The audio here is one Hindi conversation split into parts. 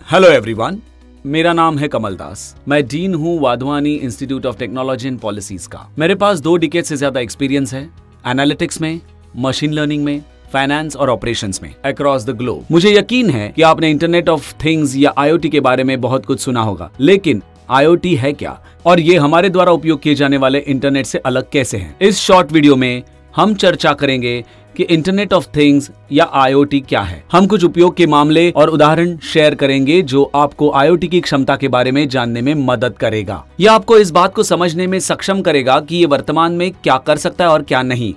हेलो एवरीवन, मेरा नाम है कमल दास। मैं डीन हूं Wadhwani institute of technology and policies का। मेरे पास 2 डिकेड से ज्यादा एक्सपीरियंस है एनालिटिक्स में, मशीन लर्निंग में, फाइनेंस और ऑपरेशंस में अक्रॉस द ग्लोब। मुझे यकीन है कि आपने इंटरनेट ऑफ थिंग्स या IoT के बारे में बहुत कुछ सुना होगा, लेकिन IoT है क्या और ये हमारे द्वारा उपयोग किए जाने वाले इंटरनेट से अलग कैसे है। इस शॉर्ट वीडियो में हम चर्चा करेंगे कि इंटरनेट ऑफ थिंग्स या IoT क्या है। हम कुछ उपयोग के मामले और उदाहरण शेयर करेंगे जो आपको IoT की क्षमता के बारे में जानने में मदद करेगा। यह आपको इस बात को समझने में सक्षम करेगा कि ये वर्तमान में क्या कर सकता है और क्या नहीं।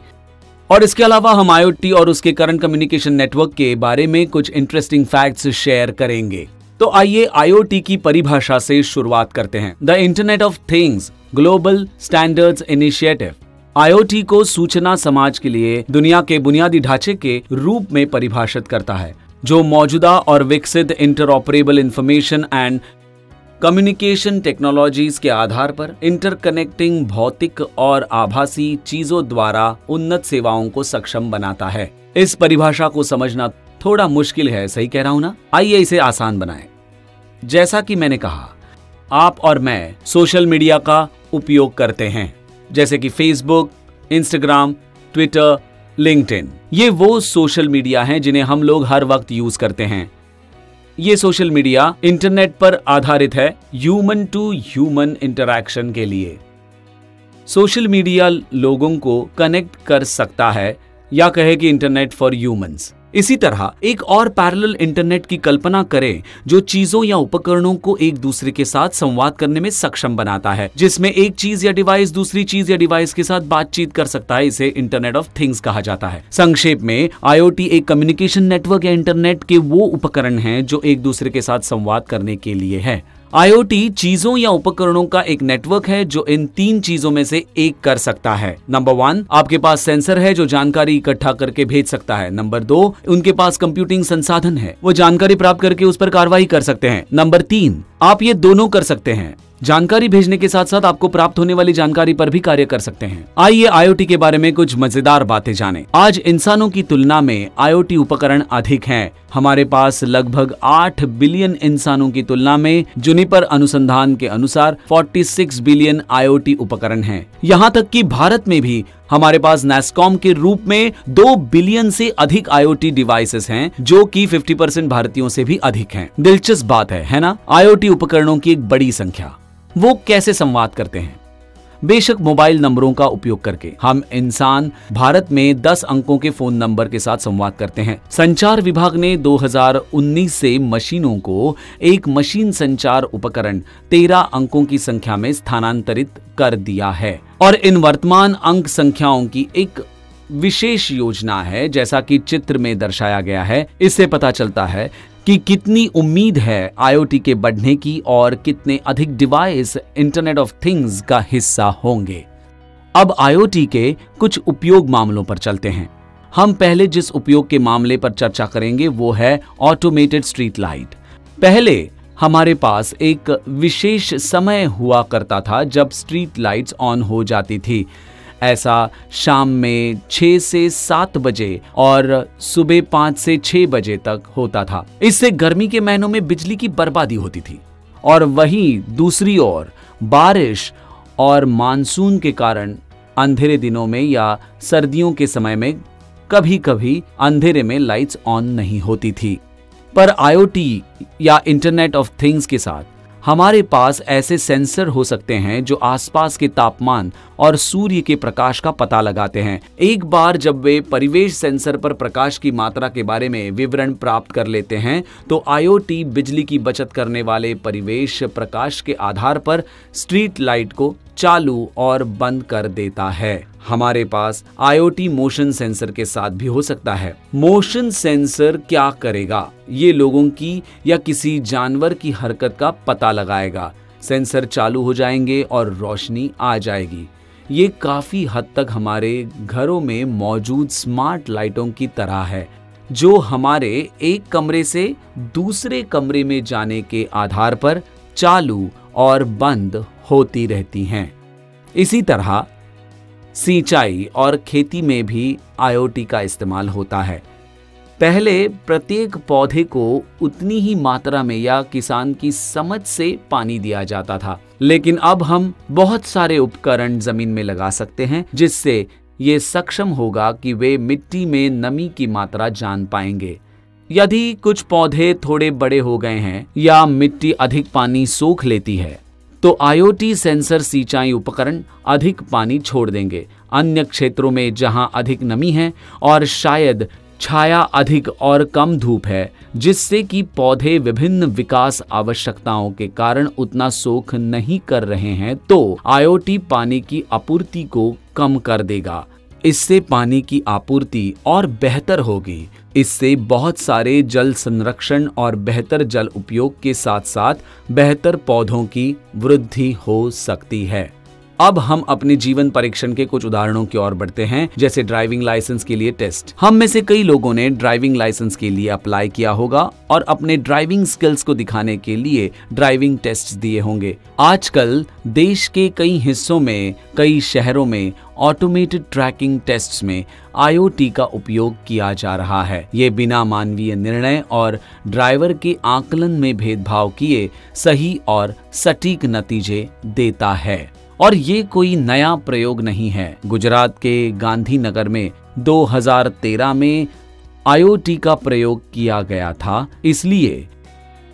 और इसके अलावा हम IoT और उसके करंट कम्युनिकेशन नेटवर्क के बारे में कुछ इंटरेस्टिंग फैक्ट्स शेयर करेंगे। तो आइए IoT की परिभाषा से शुरुआत करते हैं। The internet of things global standards initiative IoT को सूचना समाज के लिए दुनिया के बुनियादी ढांचे के रूप में परिभाषित करता है, जो मौजूदा और विकसित interoperable information and communication technologies के आधार पर इंटरकनेक्टिंग भौतिक और आभासी चीजों द्वारा उन्नत सेवाओं को सक्षम बनाता है। इस परिभाषा को समझना थोड़ा मुश्किल है, सही कह रहा हूं ना? आइए इसे आसान बनाएं। जैसा कि मैंने कहा, आप और मैं सोशल मीडिया का उपयोग करते हैं, जैसे कि फेसबुक, इंस्टाग्राम, ट्विटर, लिंक्डइन। ये वो सोशल मीडिया हैं जिन्हें हम लोग हर वक्त यूज करते हैं। ये सोशल मीडिया इंटरनेट पर आधारित है ह्यूमन टू ह्यूमन इंटरैक्शन के लिए। सोशल मीडिया लोगों को कनेक्ट कर सकता है, या कहे कि इंटरनेट फॉर ह्यूमंस। इसी तरह एक और पैरेलल इंटरनेट की कल्पना करें जो चीजों या उपकरणों को एक दूसरे के साथ संवाद करने में सक्षम बनाता है, जिसमें एक चीज या डिवाइस दूसरी चीज या डिवाइस के साथ बातचीत कर सकता है। इसे इंटरनेट ऑफ थिंग्स कहा जाता है। संक्षेप में IoT एक कम्युनिकेशन नेटवर्क या इंटरनेट के वो उपकरण हैं जो एक दूसरे के साथ संवाद करने के लिए है। IoT चीजों या उपकरणों का एक नेटवर्क है जो इन 3 चीजों में से एक कर सकता है। नंबर 1, आपके पास सेंसर है जो जानकारी इकट्ठा करके भेज सकता है। नंबर 2, उनके पास कंप्यूटिंग संसाधन है, वो जानकारी प्राप्त करके उस पर कार्रवाई कर सकते हैं। नंबर 3, आप ये दोनों कर सकते हैं, जानकारी भेजने के साथ साथ आपको प्राप्त होने वाली जानकारी पर भी कार्य कर सकते हैं। आइए IoT के बारे में कुछ मजेदार बातें जानें। आज इंसानों की तुलना में IoT उपकरण अधिक हैं। हमारे पास लगभग 8 बिलियन इंसानों की तुलना में जुनिपर अनुसंधान के अनुसार 46 बिलियन IoT उपकरण हैं। यहाँ तक कि भारत में भी हमारे पास NASSCOM के रूप में 2 बिलियन से अधिक IoT डिवाइसेस हैं, जो कि 50% भारतीयों से भी अधिक हैं। दिलचस्प बात है ना? IoT उपकरणों की एक बड़ी संख्या। वो कैसे संवाद करते हैं? बेशक मोबाइल नंबरों का उपयोग करके। हम इंसान भारत में 10 अंकों के फोन नंबर के साथ संवाद करते हैं। संचार विभाग ने 2019 से मशीनों को एक मशीन संचार उपकरण 13 अंकों की संख्या में स्थानांतरित कर दिया है। और इन वर्तमान अंक संख्याओं की एक विशेष योजना है, जैसा कि चित्र में दर्शाया गया है। इससे पता चलता है कि कितनी उम्मीद है IoT के बढ़ने की और कितने अधिक डिवाइस इंटरनेट ऑफ थिंग्स का हिस्सा होंगे। अब IoT के कुछ उपयोग मामलों पर चलते हैं। हम पहले जिस उपयोग के मामले पर चर्चा करेंगे वो है ऑटोमेटेड स्ट्रीट लाइट। पहले हमारे पास एक विशेष समय हुआ करता था जब स्ट्रीट लाइट्स ऑन हो जाती थी। ऐसा शाम में 6 से 7 बजे और सुबह 5 से 6 बजे तक होता था। इससे गर्मी के महीनों में बिजली की बर्बादी होती थी। और वहीं दूसरी ओर बारिश और मानसून के कारण अंधेरे दिनों में या सर्दियों के समय में कभी कभी अंधेरे में लाइट्स ऑन नहीं होती थी। पर IoT या इंटरनेट ऑफ थिंग्स के साथ हमारे पास ऐसे सेंसर हो सकते हैं जो आसपास के तापमान और सूर्य के प्रकाश का पता लगाते हैं। एक बार जब वे परिवेश सेंसर पर प्रकाश की मात्रा के बारे में विवरण प्राप्त कर लेते हैं, तो IoT बिजली की बचत करने वाले परिवेश प्रकाश के आधार पर स्ट्रीट लाइट को चालू और बंद कर देता है। हमारे पास IoT मोशन सेंसर के साथ भी हो सकता है। मोशन सेंसर क्या करेगा? ये लोगों की या किसी जानवर की हरकत का पता लगाएगा। सेंसर चालू हो जाएंगे और रोशनी आ जाएगी। ये काफी हद तक हमारे घरों में मौजूद स्मार्ट लाइटों की तरह है, जो हमारे एक कमरे से दूसरे कमरे में जाने के आधार पर चालू और बंद होती रहती हैं। इसी तरह सिंचाई और खेती में भी IoT का इस्तेमाल होता है। पहले प्रत्येक पौधे को उतनी ही मात्रा में या किसान की समझ से पानी दिया जाता था, लेकिन अब हम बहुत सारे उपकरण जमीन में लगा सकते हैं जिससे ये सक्षम होगा कि वे मिट्टी में नमी की मात्रा जान पाएंगे। यदि कुछ पौधे थोड़े बड़े हो गए हैं या मिट्टी अधिक पानी सोख लेती है तो IoT सेंसर सिंचाई उपकरण अधिक पानी छोड़ देंगे। अन्य क्षेत्रों में जहां अधिक नमी है और शायद छाया अधिक और कम धूप है, जिससे कि पौधे विभिन्न विकास आवश्यकताओं के कारण उतना सोख नहीं कर रहे हैं, तो IoT पानी की आपूर्ति को कम कर देगा। इससे पानी की आपूर्ति और बेहतर होगी। इससे बहुत सारे जल संरक्षण और बेहतर जल उपयोग के साथ साथ बेहतर पौधों की वृद्धि हो सकती है। अब हम अपने जीवन परीक्षण के कुछ उदाहरणों की ओर बढ़ते हैं, जैसे ड्राइविंग लाइसेंस के लिए टेस्ट। हम में से कई लोगों ने ड्राइविंग लाइसेंस के लिए अप्लाई किया होगा और अपने ड्राइविंग स्किल्स को दिखाने के लिए ड्राइविंग टेस्ट दिए होंगे। आजकल देश के कई हिस्सों में, कई शहरों में ऑटोमेटेड ट्रैकिंग टेस्ट्स में IoT का उपयोग किया जा रहा है। ये बिना मानवीय निर्णय और ड्राइवर के आकलन में भेदभाव किए सही और सटीक नतीजे देता है। और ये कोई नया प्रयोग नहीं है। गुजरात के गांधीनगर में 2013 में IoT का प्रयोग किया गया था। इसलिए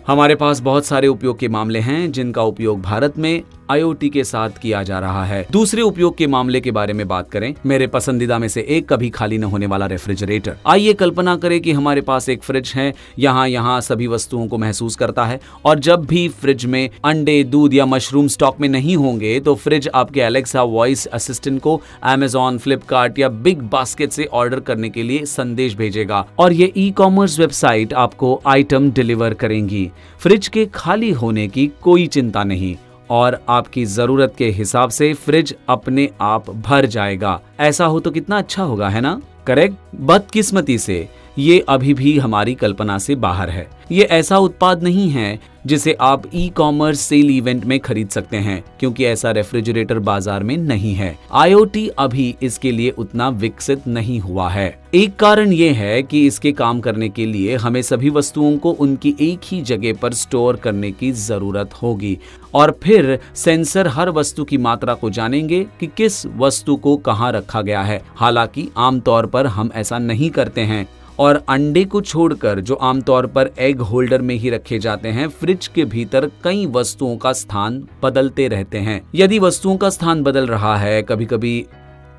हमारे पास बहुत सारे उपयोग के मामले हैं जिनका उपयोग भारत में IoT के साथ किया जा रहा है। दूसरे उपयोग के मामले के बारे में बात करें, मेरे पसंदीदा में से एक कभी खाली न होने वाला रेफ्रिजरेटर। आइए कल्पना करें कि हमारे पास एक फ्रिज है, यहाँ सभी वस्तुओं को महसूस करता है और जब भी फ्रिज में अंडे, दूध या मशरूम स्टॉक में नहीं होंगे तो फ्रिज आपके एलेक्सा वॉइस असिस्टेंट को Amazon, फ्लिपकार्ट या बिग बास्केट से ऑर्डर करने के लिए संदेश भेजेगा और ये ई-कॉमर्स वेबसाइट आपको आइटम डिलीवर करेंगी। फ्रिज के खाली होने की कोई चिंता नहीं और आपकी जरूरत के हिसाब से फ्रिज अपने आप भर जाएगा। ऐसा हो तो कितना अच्छा होगा, है ना? करेक्ट। बदकिस्मती से ये अभी भी हमारी कल्पना से बाहर है। ये ऐसा उत्पाद नहीं है जिसे आप ई-कॉमर्स सेल इवेंट में खरीद सकते हैं, क्योंकि ऐसा रेफ्रिजरेटर बाजार में नहीं है। IoT अभी इसके लिए उतना विकसित नहीं हुआ है। एक कारण ये है कि इसके काम करने के लिए हमें सभी वस्तुओं को उनकी एक ही जगह पर स्टोर करने की जरूरत होगी और फिर सेंसर हर वस्तु की मात्रा को जानेंगे कि किस वस्तु को कहाँ रखा गया है। हालांकि आमतौर पर हम ऐसा नहीं करते हैं और अंडे को छोड़कर जो आमतौर पर एग होल्डर में ही रखे जाते हैं, फ्रिज के भीतर कई वस्तुओं का स्थान बदलते रहते हैं। यदि वस्तुओं का स्थान बदल रहा है, कभी कभी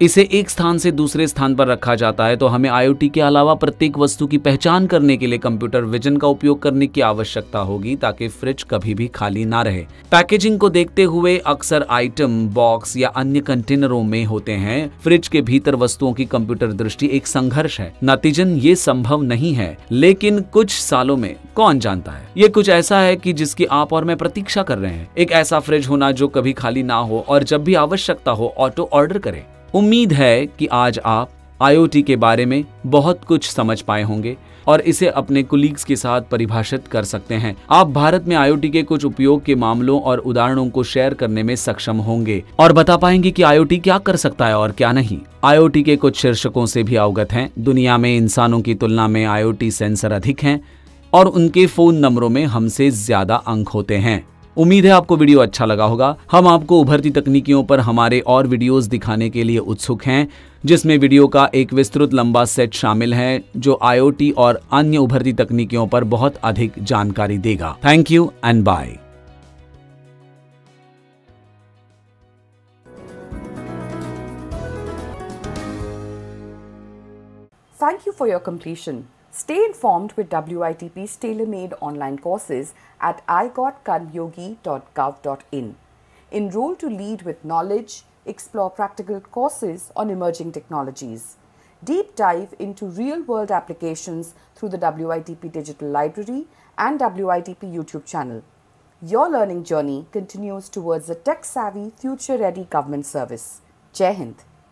इसे एक स्थान से दूसरे स्थान पर रखा जाता है, तो हमें IoT के अलावा प्रत्येक वस्तु की पहचान करने के लिए कंप्यूटर विजन का उपयोग करने की आवश्यकता होगी ताकि फ्रिज कभी भी खाली ना रहे। पैकेजिंग को देखते हुए अक्सर आइटम बॉक्स या अन्य कंटेनरों में होते हैं। फ्रिज के भीतर वस्तुओं की कंप्यूटर दृष्टि एक संघर्ष है। नतीजन ये संभव नहीं है, लेकिन कुछ सालों में कौन जानता है, ये कुछ ऐसा है कि जिसकी आप और मैं प्रतीक्षा कर रहे हैं। एक ऐसा फ्रिज होना जो कभी खाली ना हो और जब भी आवश्यकता हो ऑटो ऑर्डर करे। उम्मीद है कि आज आप IoT के बारे में बहुत कुछ समझ पाए होंगे और इसे अपने कुलीग्स के साथ परिभाषित कर सकते हैं। आप भारत में IoT के कुछ उपयोग के मामलों और उदाहरणों को शेयर करने में सक्षम होंगे और बता पाएंगे कि IoT क्या कर सकता है और क्या नहीं। IoT के कुछ शीर्षकों से भी अवगत हैं। दुनिया में इंसानों की तुलना में IoT सेंसर अधिक हैं और उनके फोन नंबरों में हमसे ज्यादा अंक होते हैं। उम्मीद है आपको वीडियो अच्छा लगा होगा। हम आपको उभरती तकनीकियों पर हमारे और वीडियोस दिखाने के लिए उत्सुक हैं, जिसमें वीडियो का एक विस्तृत लंबा सेट शामिल है जो IoT और अन्य उभरती तकनीकियों पर बहुत अधिक जानकारी देगा। Thank you and bye. Thank you for your completion. Stay informed with WITP's tailor-made online courses at igotkarmyogi.gov.in. Enroll to lead with knowledge, explore practical courses on emerging technologies. Deep dive into real-world applications through the WITP Digital Library and WITP YouTube channel. Your learning journey continues towards a tech-savvy, future-ready government service. Jai Hind.